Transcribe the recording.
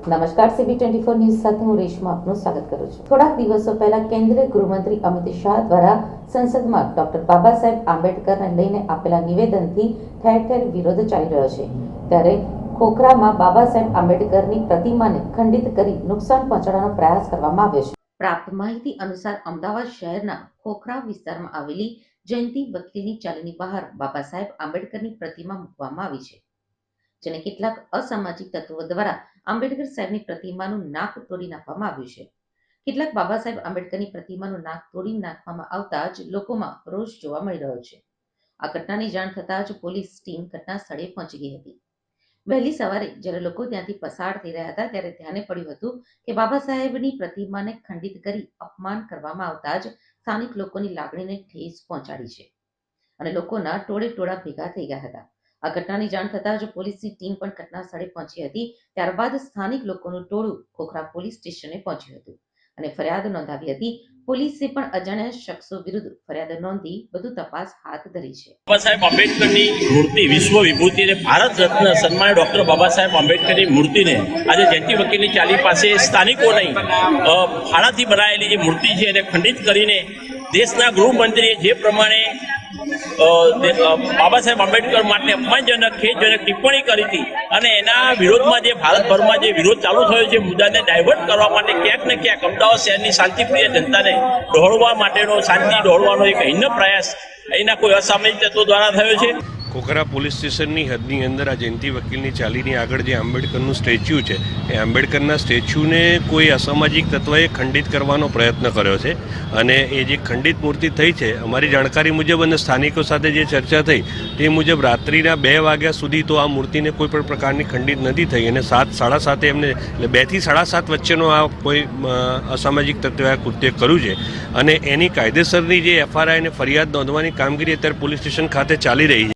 નમસ્કાર, CB24 news સાથે હું રેશમા આપનું સ્વાગત કરું છું। થોડાક દિવસો પહેલા કેન્દ્રીય ગૃહમંત્રી અમિત શાહ દ્વારા સંસદમાં ડોક્ટર બાબા સાહેબ આંબેડકરને લઈને આપેલા નિવેદનથી ઠેર ઠેર વિરોધ ચાલી રહ્યો છે। ત્યારે ખોખરામાં બાબા સાહેબ આંબેડકરની પ્રતિમાને ખંડિત કરી નુકસાન પહોંચાડવાનો પ્રયાસ કરવામાં આવ્યો છે। પ્રાપ્ત માહિતી અનુસાર અમદાવાદ શહેરના ખોખરા વિસ્તારમાં આવેલી જયંતિ વકીલની ચાલીની બહાર બાબા સાહેબ આંબેડકરની પ્રતિમા મૂકવામાં આવી છે, જેને કેટલાક અસામાજિક તત્વો દ્વારા આંબેડકર સાહેબની પ્રતિમાનું નાક તોડી નાખવામાં આવ્યું છે। કેટલાક બાબા સાહેબ આંબેડકરની પ્રતિમાનું નાક તોડી નાખવામાં આવતા જ લોકોમાં રોષ જોવા મળી રહ્યો છે। આ ઘટનાની જાણ થતાં જ પોલીસ ટીમ ઘટના સ્થળે પહોંચી ગઈ હતી। વહેલી સવારે જ્યારે લોકો ત્યાંથી પસાર થઈ રહ્યા હતા ત્યારે ધ્યાને પડ્યું હતું કે બાબા સાહેબની પ્રતિમાને ખંડિત કરી અપમાન કરવામાં આવતા જ સ્થાનિક લોકોની લાગણીને ઠેસ પહોંચાડી છે અને લોકોના ટોળે ટોળા ભેગા થઈ ગયા હતા। આ ઘટનાની જાણ થતાં જ પોલીસની ટીમ પણ ઘટના સ્થળે પહોંચી હતી। ત્યારબાદ સ્થાનિક લોકોનું ટોળું ખોખરા પોલીસ સ્ટેશને પહોંચ્યું હતું અને ફરિયાદ નોંધાવી હતી। પોલીસે પણ અજાણ્યા શખ્સો વિરુદ્ધ ફરિયાદ નોંધી વધુ તપાસ હાથ ધરી છે। બાબા સાહેબ આંબેડકરની મૂર્તિ વિશ્વ વિભૂતિ અને ભારત રત્ન સન્માનિત ડોક્ટર બાબા સાહેબ આંબેડકરની મૂર્તિને આજે જયંતિ વકીલની ચાલી પાસે સ્થાનિકો નહીં ફાળાથી બનાવેલી જે મૂર્તિ છે એને ખંડિત કરીને દેશના ગૃહમંત્રીએ જે પ્રમાણે બાબા સાહેબ આંબેડકર માટે અપમાનજનક ખેદજનક ટિપ્પણી કરી હતી અને એના વિરોધમાં જે ભારતભરમાં જે વિરોધ ચાલુ થયો છે મુદ્દાને ડાયવર્ટ કરવા માટે ક્યાંક ને ક્યાંક અમદાવાદ શહેરની શાંતિપ્રિય જનતાને દોહળવા માટેનો શાંતિ દોહળવાનો એક હિન્ન પ્રયાસ અહીંના કોઈ અસામાજિક તત્વો દ્વારા થયો છે। ખોખરા પોલીસ સ્ટેશનની હદની અંદર આ જયંતિ વકીલની ચાલીની આગળ જે આંબેડકરનું સ્ટેચ્યુ છે એ આંબેડકરના સ્ટેચ્યુને કોઈ અસામાજિક તત્વએ ખંડિત કરવાનો પ્રયત્ન કર્યો છે અને એ જે ખંડિત મૂર્તિ થઈ છે અમારી જાણકારી મુજબ અને સ્થાનિકો સાથે જે ચર્ચા થઈ તે મુજબ રાત્રિના 2 વાગ્યા સુધી તો આ મૂર્તિને કોઈ પણ પ્રકારની ખંડિત નથી થઈ અને 7:30 એમને 2 થી 7:30 વચ્ચેનો આ કોઈ અસામાજિક તત્વએ આ કૃત્ય કર્યું છે અને એની કાયદેસરની જે FRI અને ફરિયાદ નોંધવાની કામગીરી અત્યારે પોલીસ સ્ટેશન ખાતે ચાલી રહી છે।